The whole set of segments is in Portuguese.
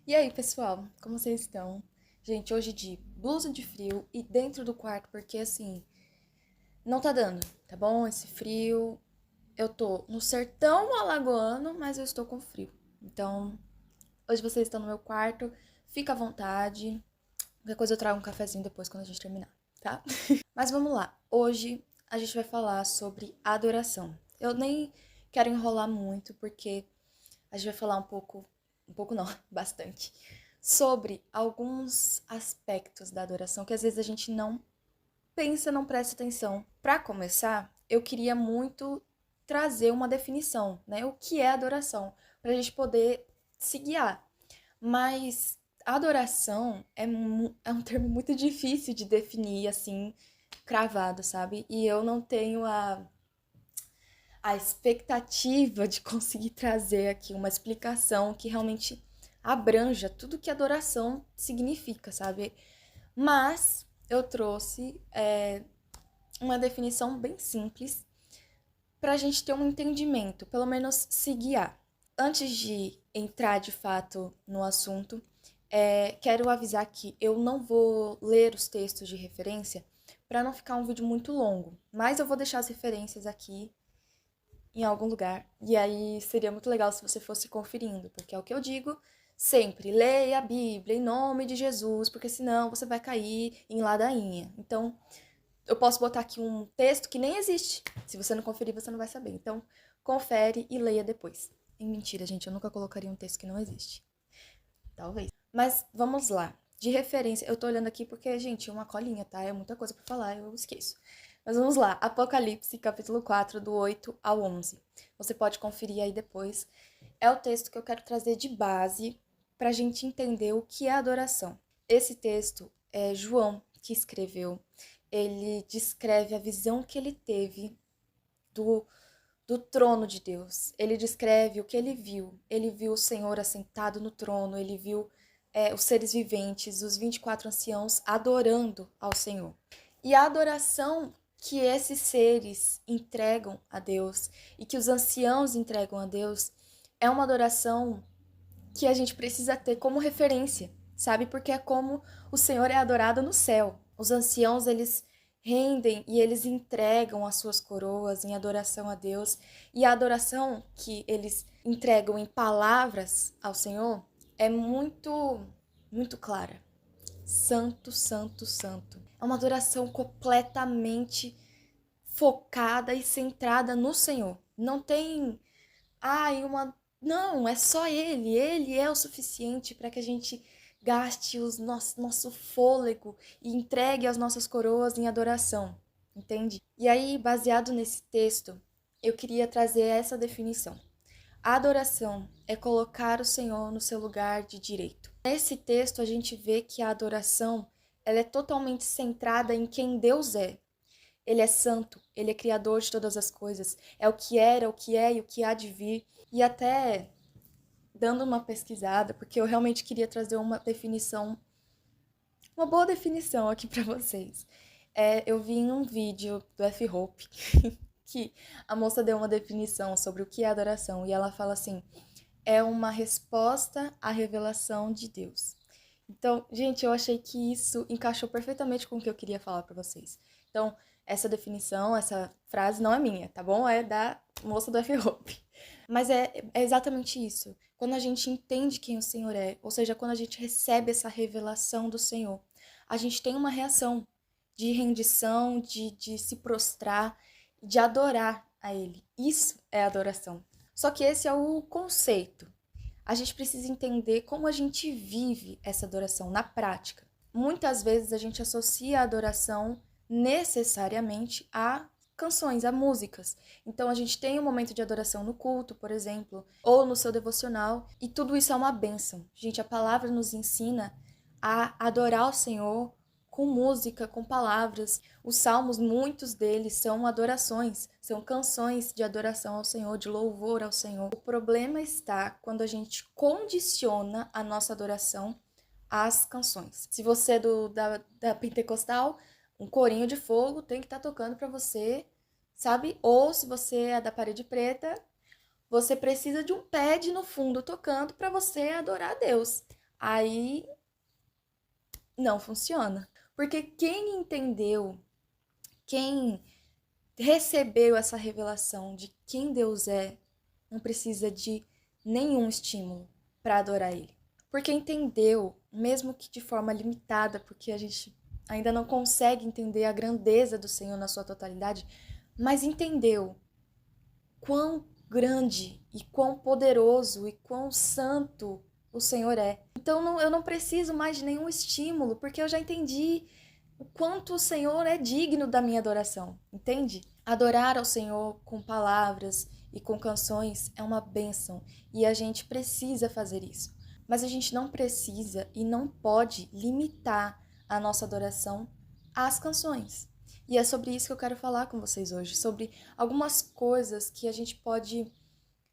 E aí, pessoal, como vocês estão? Gente, hoje de blusa de frio e dentro do quarto, porque assim, não tá dando, tá bom? Esse frio. Eu tô no sertão alagoano, mas eu estou com frio. Então, hoje vocês estão no meu quarto, fica à vontade. Qualquer coisa eu trago um cafezinho depois quando a gente terminar, tá? Mas vamos lá. Hoje a gente vai falar sobre adoração. Eu nem quero enrolar muito, porque a gente vai falar um pouco não, bastante, sobre alguns aspectos da adoração que às vezes a gente não pensa, não presta atenção. Para começar, eu queria muito trazer uma definição, né? O que é adoração, para a gente poder se guiar. Mas adoração é um termo muito difícil de definir assim, cravado, sabe? E eu não tenho a expectativa de conseguir trazer aqui uma explicação que realmente abranja tudo que adoração significa, sabe? Mas eu trouxe uma definição bem simples para a gente ter um entendimento, pelo menos se guiar. Antes de entrar de fato no assunto, quero avisar que eu não vou ler os textos de referência para não ficar um vídeo muito longo, mas eu vou deixar as referências aqui em algum lugar. E aí seria muito legal se você fosse conferindo, porque é o que eu digo sempre: leia a Bíblia em nome de Jesus, porque senão você vai cair em ladainha. Então, eu posso botar aqui um texto que nem existe. Se você não conferir, você não vai saber. Então, confere e leia depois. Mentira, gente, eu nunca colocaria um texto que não existe. Talvez. Mas vamos lá. De referência, eu tô olhando aqui porque, gente, é uma colinha, tá? É muita coisa pra falar, eu esqueço. Mas vamos lá. Apocalipse, capítulo 4, do 8 ao 11. Você pode conferir aí depois. É o texto que eu quero trazer de base pra gente entender o que é adoração. Esse texto é João que escreveu. Ele descreve a visão que ele teve do do trono de Deus. Ele descreve o que ele viu. Ele viu o Senhor assentado no trono, ele viu os seres viventes, os 24 anciãos adorando ao Senhor. E a adoração que esses seres entregam a Deus e que os anciãos entregam a Deus é uma adoração que a gente precisa ter como referência, sabe? Porque é como o Senhor é adorado no céu. Os anciãos, eles rendem e eles entregam as suas coroas em adoração a Deus. E a adoração que eles entregam em palavras ao Senhor é muito clara. Santo, santo, santo. É uma adoração completamente focada e centrada no Senhor. Não tem uma. Não, é só ele. Ele é o suficiente para que a gente gaste nosso fôlego e entregue as nossas coroas em adoração. Entende? E aí, baseado nesse texto, eu queria trazer essa definição. A adoração é colocar o Senhor no seu lugar de direito. Nesse texto, a gente vê que a adoração ela é totalmente centrada em quem Deus é. Ele é santo, ele é criador de todas as coisas, é o que era, o que é e o que há de vir. E até dando uma pesquisada, porque eu realmente queria trazer uma definição, uma boa definição aqui para vocês. Eu vi em um vídeo do F-Hope que a moça deu uma definição sobre o que é adoração e ela fala assim: é uma resposta à revelação de Deus. Então, gente, eu achei que isso encaixou perfeitamente com o que eu queria falar para vocês. Então, essa definição, essa frase não é minha, tá bom? É da moça do F-Hope. Mas é exatamente isso. Quando a gente entende quem o Senhor é, ou seja, quando a gente recebe essa revelação do Senhor, a gente tem uma reação de rendição, de se prostrar, de adorar a Ele. Isso é adoração. Só que esse é o conceito. A gente precisa entender como a gente vive essa adoração na prática. Muitas vezes a gente associa a adoração necessariamente a canções, a músicas. Então a gente tem um momento de adoração no culto, por exemplo, ou no seu devocional, e tudo isso é uma bênção. Gente, a palavra nos ensina a adorar o Senhor com música, com palavras. Os salmos, muitos deles são adorações, são canções de adoração ao Senhor, de louvor ao Senhor. O problema está quando a gente condiciona a nossa adoração às canções. Se você é da Pentecostal, um corinho de fogo tem que estar tocando para você, sabe? Ou se você é da Parede Preta, você precisa de um pad no fundo tocando para você adorar a Deus. aí não funciona. Porque quem entendeu, quem recebeu essa revelação de quem Deus é, não precisa de nenhum estímulo para adorar Ele. Porque entendeu, mesmo que de forma limitada, porque a gente ainda não consegue entender a grandeza do Senhor na sua totalidade, mas entendeu quão grande e quão poderoso e quão santo o Senhor é. Então eu não preciso mais de nenhum estímulo, porque eu já entendi o quanto o Senhor é digno da minha adoração, entende? Adorar ao Senhor com palavras e com canções é uma bênção e a gente precisa fazer isso. Mas a gente não precisa e não pode limitar a nossa adoração às canções. E é sobre isso que eu quero falar com vocês hoje, sobre algumas coisas que a gente pode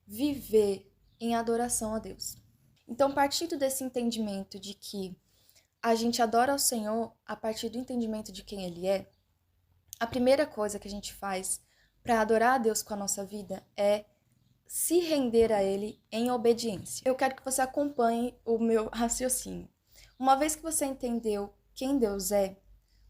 viver em adoração a Deus. Então, partindo desse entendimento de que a gente adora ao Senhor a partir do entendimento de quem Ele é, a primeira coisa que a gente faz para adorar a Deus com a nossa vida é se render a Ele em obediência. Eu quero que você acompanhe o meu raciocínio. Uma vez que você entendeu quem Deus é,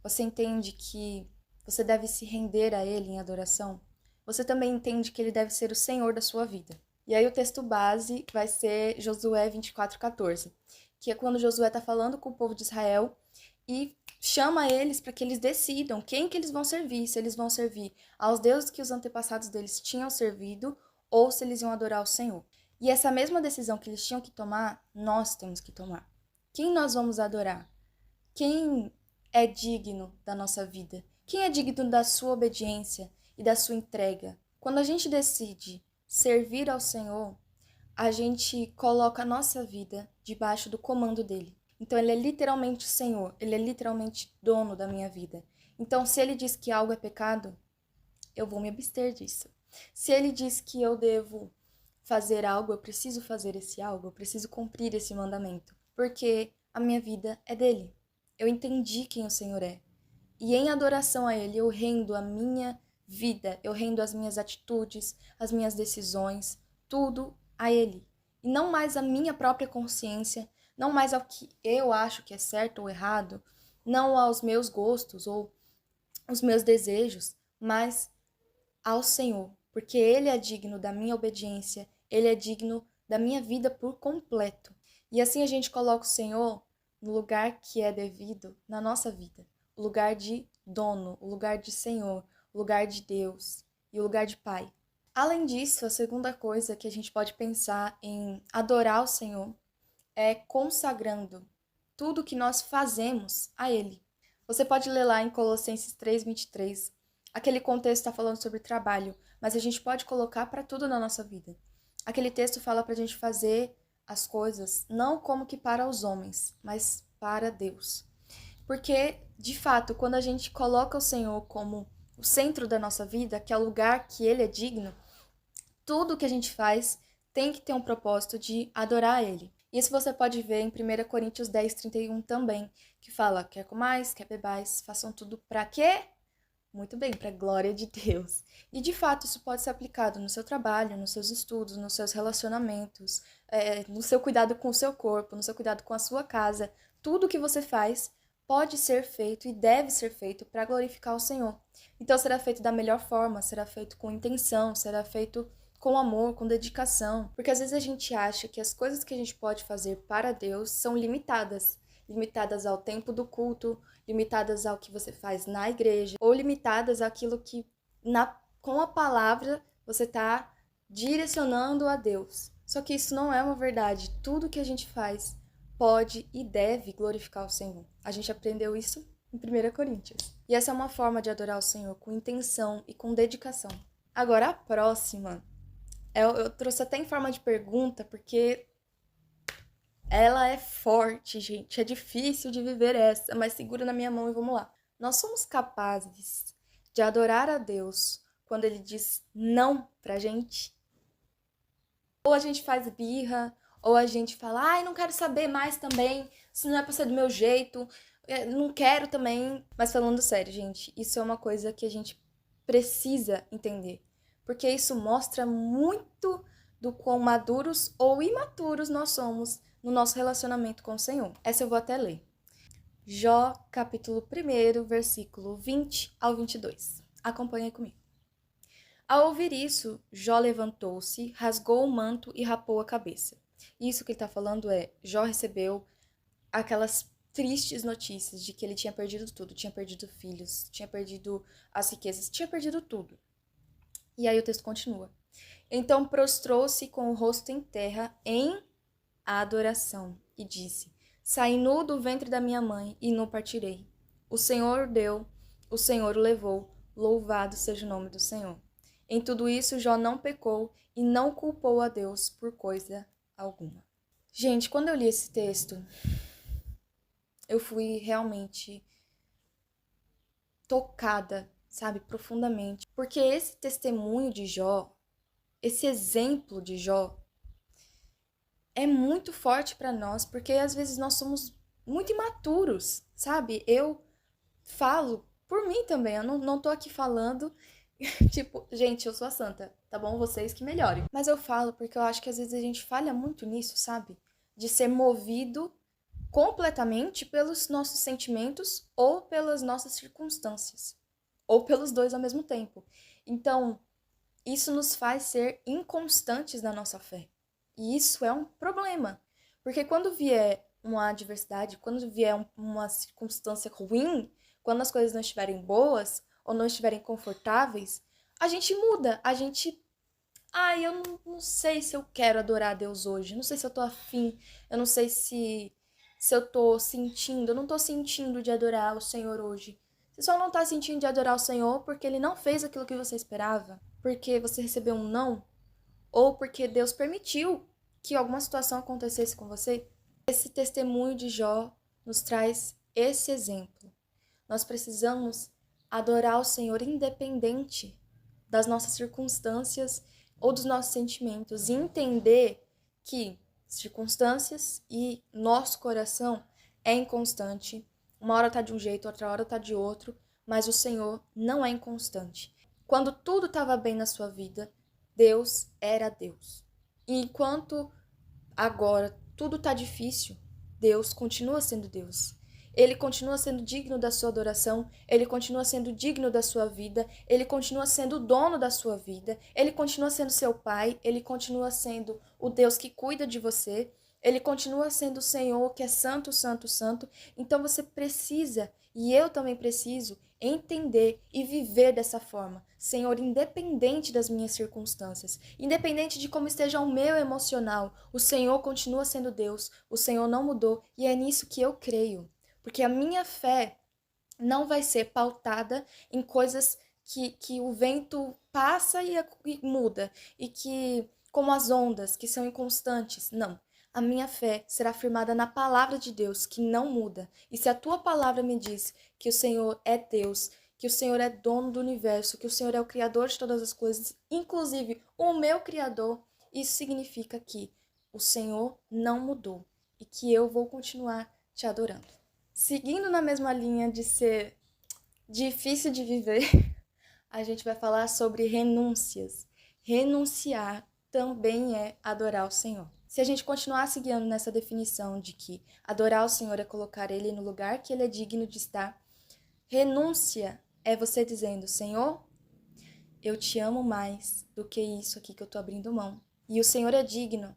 você entende que você deve se render a Ele em adoração, você também entende que Ele deve ser o Senhor da sua vida. E aí o texto base vai ser Josué 24:14, que é quando Josué está falando com o povo de Israel e chama eles para que eles decidam quem que eles vão servir, se eles vão servir aos deuses que os antepassados deles tinham servido ou se eles iam adorar o Senhor. E essa mesma decisão que eles tinham que tomar, nós temos que tomar. Quem nós vamos adorar? Quem é digno da nossa vida? Quem é digno da sua obediência e da sua entrega? Quando a gente decide servir ao Senhor, a gente coloca a nossa vida debaixo do comando dele. Então ele é literalmente Senhor, ele é literalmente dono da minha vida. Então se ele diz que algo é pecado, eu vou me abster disso. Se ele diz que eu devo fazer algo, eu preciso fazer esse algo, eu preciso cumprir esse mandamento, porque a minha vida é dele. Eu entendi quem o Senhor é. E em adoração a ele, eu rendo a minha vida, eu rendo as minhas atitudes, as minhas decisões, tudo a ele. E não mais a minha própria consciência, não mais ao que eu acho que é certo ou errado, não aos meus gostos ou os meus desejos, mas ao Senhor, porque Ele é digno da minha obediência, Ele é digno da minha vida por completo. E assim a gente coloca o Senhor no lugar que é devido na nossa vida, o lugar de dono, o lugar de Senhor, o lugar de Deus e o lugar de Pai. Além disso, a segunda coisa que a gente pode pensar em adorar o Senhor é consagrando tudo que nós fazemos a Ele. Você pode ler lá em Colossenses 3:23. Aquele contexto está falando sobre trabalho, mas a gente pode colocar para tudo na nossa vida. Aquele texto fala para a gente fazer as coisas não como que para os homens, mas para Deus. Porque, de fato, quando a gente coloca o Senhor como o centro da nossa vida, que é o lugar que Ele é digno, tudo que a gente faz tem que ter um propósito de adorar Ele. Isso você pode ver em 1 Coríntios 10:31 também, que fala, quer comais, quer bebais, façam tudo para quê? Muito bem, para a glória de Deus. E de fato isso pode ser aplicado no seu trabalho, nos seus estudos, nos seus relacionamentos, no seu cuidado com o seu corpo, no seu cuidado com a sua casa. Tudo que você faz pode ser feito e deve ser feito para glorificar o Senhor. Então será feito da melhor forma, será feito com intenção, será feito com amor, com dedicação. Porque às vezes a gente acha que as coisas que a gente pode fazer para Deus são limitadas. Limitadas ao tempo do culto, limitadas ao que você faz na igreja, ou limitadas àquilo que com a palavra você está direcionando a Deus. Só que isso não é uma verdade. Tudo que a gente faz pode e deve glorificar o Senhor. A gente aprendeu isso em 1 Coríntios. E essa é uma forma de adorar o Senhor com intenção e com dedicação. Agora a próxima, eu trouxe até em forma de pergunta, porque ela é forte, gente. É difícil de viver essa, mas segura na minha mão e vamos lá. Nós somos capazes de adorar a Deus quando Ele diz não pra gente? Ou a gente faz birra, ou a gente fala, ai, não quero saber mais também, se não é pra ser do meu jeito, não quero também. Mas falando sério, gente, isso é uma coisa que a gente precisa entender. Porque isso mostra muito do quão maduros ou imaturos nós somos no nosso relacionamento com o Senhor. Essa eu vou até ler. Jó, capítulo 1, versículo 20 ao 22. Acompanha comigo. Ao ouvir isso, Jó levantou-se, rasgou o manto e rapou a cabeça. Isso que ele está falando é, Jó recebeu aquelas tristes notícias de que ele tinha perdido tudo, tinha perdido filhos, tinha perdido as riquezas, tinha perdido tudo. E aí o texto continua. Então prostrou-se com o rosto em terra em adoração e disse: Saí nu do ventre da minha mãe e nu partirei. O Senhor deu, o Senhor o levou, louvado seja o nome do Senhor. Em tudo isso Jó não pecou e não culpou a Deus por coisa alguma. Gente, quando eu li esse texto, eu fui realmente tocada, sabe, profundamente. Porque esse testemunho de Jó, esse exemplo de Jó, é muito forte para nós, porque às vezes nós somos muito imaturos, sabe? Eu falo por mim também, eu não tô aqui falando, tipo, gente, eu sou a santa, tá bom? Vocês que melhorem. Mas eu falo porque eu acho que às vezes a gente falha muito nisso, sabe? De ser movido completamente pelos nossos sentimentos ou pelas nossas circunstâncias, ou pelos dois ao mesmo tempo. Então, isso nos faz ser inconstantes na nossa fé. E isso é um problema, porque quando vier uma adversidade, quando vier uma circunstância ruim, quando as coisas não estiverem boas ou não estiverem confortáveis, a gente muda, a gente eu não sei se eu quero adorar a Deus hoje, não sei se eu tô afim, eu não sei se eu tô sentindo, eu não tô sentindo de adorar o Senhor hoje. Você só não tá sentindo de adorar o Senhor porque Ele não fez aquilo que você esperava, porque você recebeu um não, ou porque Deus permitiu que alguma situação acontecesse com você. Esse testemunho de Jó nos traz esse exemplo. Nós precisamos adorar o Senhor independente das nossas circunstâncias ou dos nossos sentimentos e entender que circunstâncias e nosso coração é inconstante. Uma hora tá de um jeito, outra hora tá de outro, mas o Senhor não é inconstante. Quando tudo estava bem na sua vida, Deus era Deus. E enquanto agora tudo tá difícil, Deus continua sendo Deus. Ele continua sendo digno da sua adoração, ele continua sendo digno da sua vida, ele continua sendo o dono da sua vida, ele continua sendo seu pai, ele continua sendo o Deus que cuida de você, ele continua sendo o Senhor que é santo, santo, santo. Então você precisa, e eu também preciso, entender e viver dessa forma. Senhor, independente das minhas circunstâncias, independente de como esteja o meu emocional, o Senhor continua sendo Deus, o Senhor não mudou e é nisso que eu creio. Porque a minha fé não vai ser pautada em coisas que o vento passa e muda, e que, como as ondas, que são inconstantes. Não. A minha fé será firmada na palavra de Deus, que não muda. E se a tua palavra me diz que o Senhor é Deus, que o Senhor é dono do universo, que o Senhor é o criador de todas as coisas, inclusive o meu criador, isso significa que o Senhor não mudou e que eu vou continuar te adorando. Seguindo na mesma linha de ser difícil de viver, a gente vai falar sobre renúncias. Renunciar também é adorar o Senhor. Se a gente continuar seguindo nessa definição de que adorar o Senhor é colocar Ele no lugar que Ele é digno de estar, renúncia é você dizendo: Senhor, eu te amo mais do que isso aqui que eu tô abrindo mão. E o Senhor é digno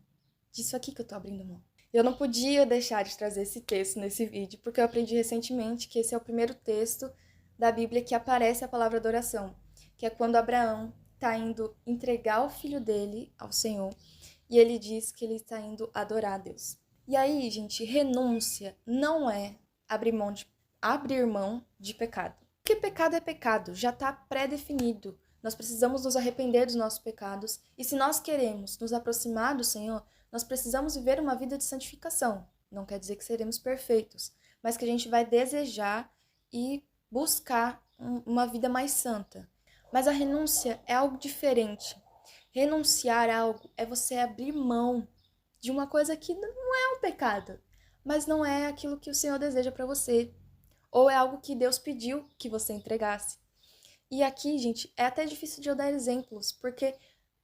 disso aqui que eu tô abrindo mão. Eu não podia deixar de trazer esse texto nesse vídeo, porque eu aprendi recentemente que esse é o primeiro texto da Bíblia que aparece a palavra adoração, que é quando Abraão está indo entregar o filho dele ao Senhor, e ele diz que ele está indo adorar a Deus. E aí, gente, renúncia não é abrir mão de pecado. Porque pecado é pecado, já está pré-definido. Nós precisamos nos arrepender dos nossos pecados, e se nós queremos nos aproximar do Senhor, nós precisamos viver uma vida de santificação. Não quer dizer que seremos perfeitos, mas que a gente vai desejar e buscar uma vida mais santa. Mas a renúncia é algo diferente. Renunciar a algo é você abrir mão de uma coisa que não é um pecado, mas não é aquilo que o Senhor deseja para você, ou é algo que Deus pediu que você entregasse. E aqui, gente, é até difícil de eu dar exemplos, porque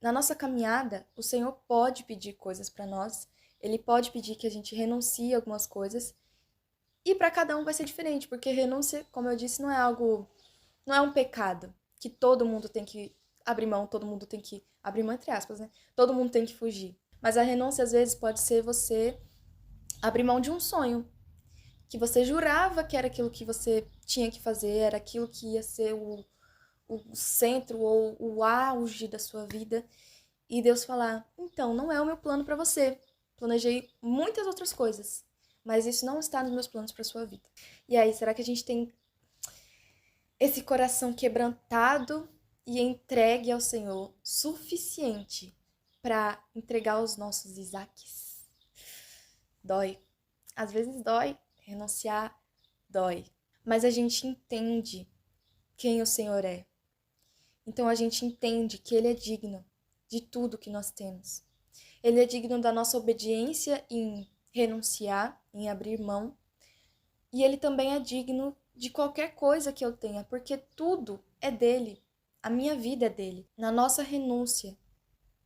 na nossa caminhada, o Senhor pode pedir coisas para nós, Ele pode pedir que a gente renuncie a algumas coisas, e para cada um vai ser diferente, porque renúncia, como eu disse, não é um pecado que todo mundo tem que abrir mão, todo mundo tem que abrir mão entre aspas, né? Todo mundo tem que fugir. Mas a renúncia às vezes pode ser você abrir mão de um sonho, que você jurava que era aquilo que você tinha que fazer, era aquilo que ia ser o centro ou o auge da sua vida, e Deus falar: então, não é o meu plano para você. Planejei muitas outras coisas, mas isso não está nos meus planos para sua vida. E aí, será que a gente tem esse coração quebrantado e entregue ao Senhor suficiente para entregar os nossos Isaques? Dói. Às vezes dói. Renunciar dói. Mas a gente entende quem o Senhor é. Então a gente entende que Ele é digno de tudo que nós temos. Ele é digno da nossa obediência em renunciar, em abrir mão. E Ele também é digno de qualquer coisa que eu tenha, porque tudo é dele. A minha vida é dele. Na nossa renúncia,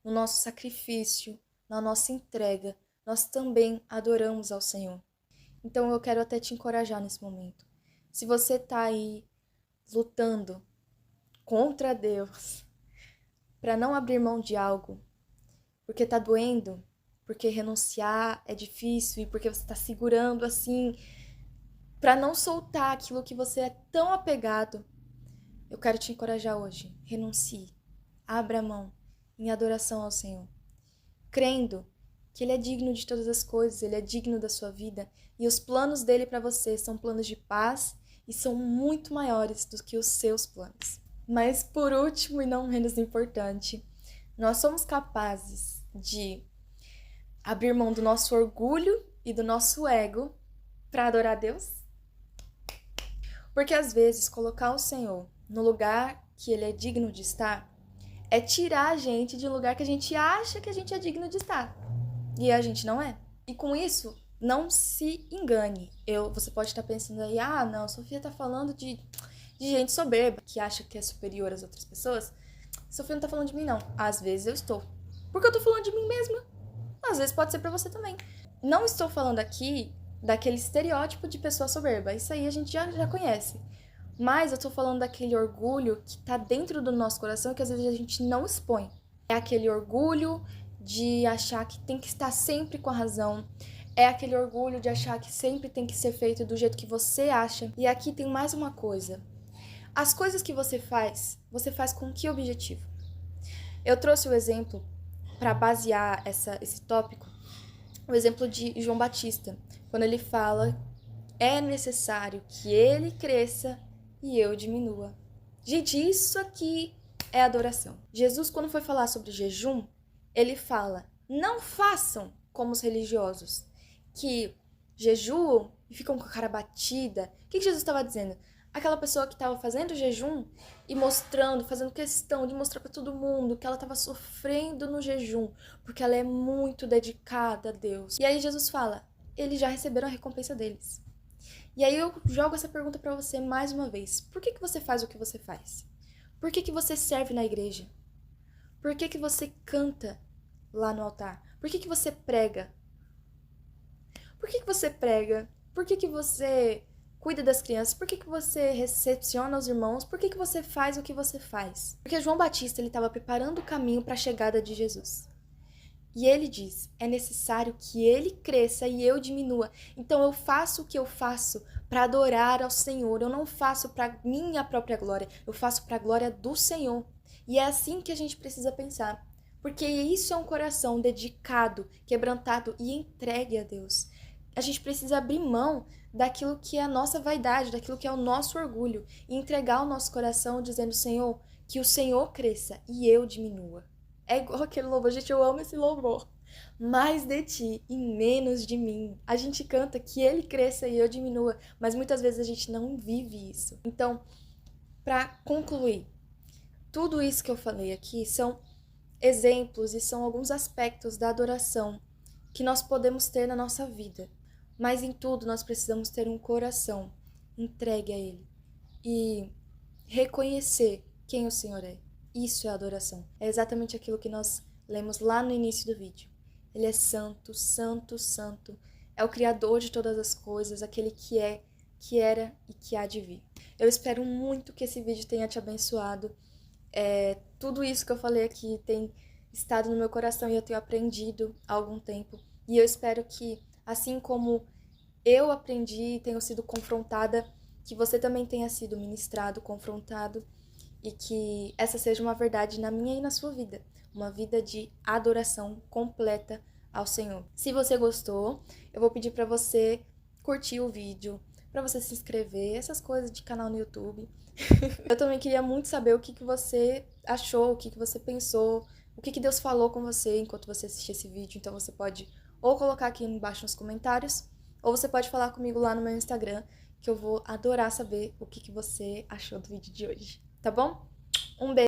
no nosso sacrifício, na nossa entrega, nós também adoramos ao Senhor. Então eu quero até te encorajar nesse momento. Se você está aí lutando contra Deus para não abrir mão de algo, porque está doendo, porque renunciar é difícil e porque você está segurando assim para não soltar aquilo que você é tão apegado, eu quero te encorajar hoje. Renuncie, abra a mão em adoração ao Senhor, crendo que Ele é digno de todas as coisas, Ele é digno da sua vida, e os planos dele para você são planos de paz e são muito maiores do que os seus planos. Mas por último e não menos importante, nós somos capazes de abrir mão do nosso orgulho e do nosso ego para adorar a Deus? Porque às vezes colocar o Senhor no lugar que Ele é digno de estar é tirar a gente de um lugar que a gente acha que a gente é digno de estar. E a gente não é. E com isso, não se engane. Você pode estar pensando aí, não, a Sofia tá falando de gente soberba, que acha que é superior às outras pessoas. Sofia não tá falando de mim, não. Às vezes eu estou. Porque eu tô falando de mim mesma. Às vezes pode ser pra você também. Não estou falando aqui daquele estereótipo de pessoa soberba. Isso aí a gente já conhece. Mas eu tô falando daquele orgulho que tá dentro do nosso coração e que às vezes a gente não expõe. É aquele orgulho de achar que tem que estar sempre com a razão. É aquele orgulho de achar que sempre tem que ser feito do jeito que você acha. E aqui tem mais uma coisa. As coisas que você faz com que objetivo? Eu trouxe o exemplo, para basear esse tópico, o exemplo de João Batista, quando ele fala: é necessário que ele cresça e eu diminua. Gente, isso aqui é adoração. Jesus, quando foi falar sobre jejum, ele fala: não façam como os religiosos, que jejuam e ficam com a cara batida. O que Jesus estava dizendo? Aquela pessoa que estava fazendo jejum e mostrando, fazendo questão de mostrar para todo mundo que ela estava sofrendo no jejum, porque ela é muito dedicada a Deus. E aí Jesus fala: eles já receberam a recompensa deles. E aí eu jogo essa pergunta para você mais uma vez. Por que você faz o que você faz? Por que você serve na igreja? Por que você canta lá no altar? Por que você prega? Por que você prega? Por que você cuida das crianças? Por que você recepciona os irmãos? Por que você faz o que você faz? Porque João Batista estava preparando o caminho para a chegada de Jesus. E ele diz: é necessário que ele cresça e eu diminua. Então eu faço o que eu faço para adorar ao Senhor. Eu não faço para minha própria glória, eu faço para a glória do Senhor. E é assim que a gente precisa pensar. Porque isso é um coração dedicado, quebrantado e entregue a Deus. A gente precisa abrir mão daquilo que é a nossa vaidade, daquilo que é o nosso orgulho, e entregar o nosso coração dizendo: Senhor, que o Senhor cresça e eu diminua. É igual aquele louvor, gente, eu amo esse louvor. Mais de ti e menos de mim. A gente canta que ele cresça e eu diminua, mas muitas vezes a gente não vive isso. Então, para concluir, tudo isso que eu falei aqui são exemplos e são alguns aspectos da adoração que nós podemos ter na nossa vida. Mas em tudo nós precisamos ter um coração entregue a Ele e reconhecer quem o Senhor é. Isso é adoração. É exatamente aquilo que nós lemos lá no início do vídeo. Ele é santo, santo, santo. É o Criador de todas as coisas, aquele que é, que era e que há de vir. Eu espero muito que esse vídeo tenha te abençoado. Tudo isso que eu falei aqui tem estado no meu coração e eu tenho aprendido há algum tempo. E eu espero que, assim como eu aprendi e tenho sido confrontada, que você também tenha sido ministrado, confrontado, e que essa seja uma verdade na minha e na sua vida. Uma vida de adoração completa ao Senhor. Se você gostou, eu vou pedir para você curtir o vídeo, para você se inscrever, essas coisas de canal no YouTube. Eu também queria muito saber o que você achou, o que você pensou, o que Deus falou com você enquanto você assistia esse vídeo. Então você pode ou colocar aqui embaixo nos comentários, ou você pode falar comigo lá no meu Instagram, que eu vou adorar saber o que você achou do vídeo de hoje, tá bom? Um beijo!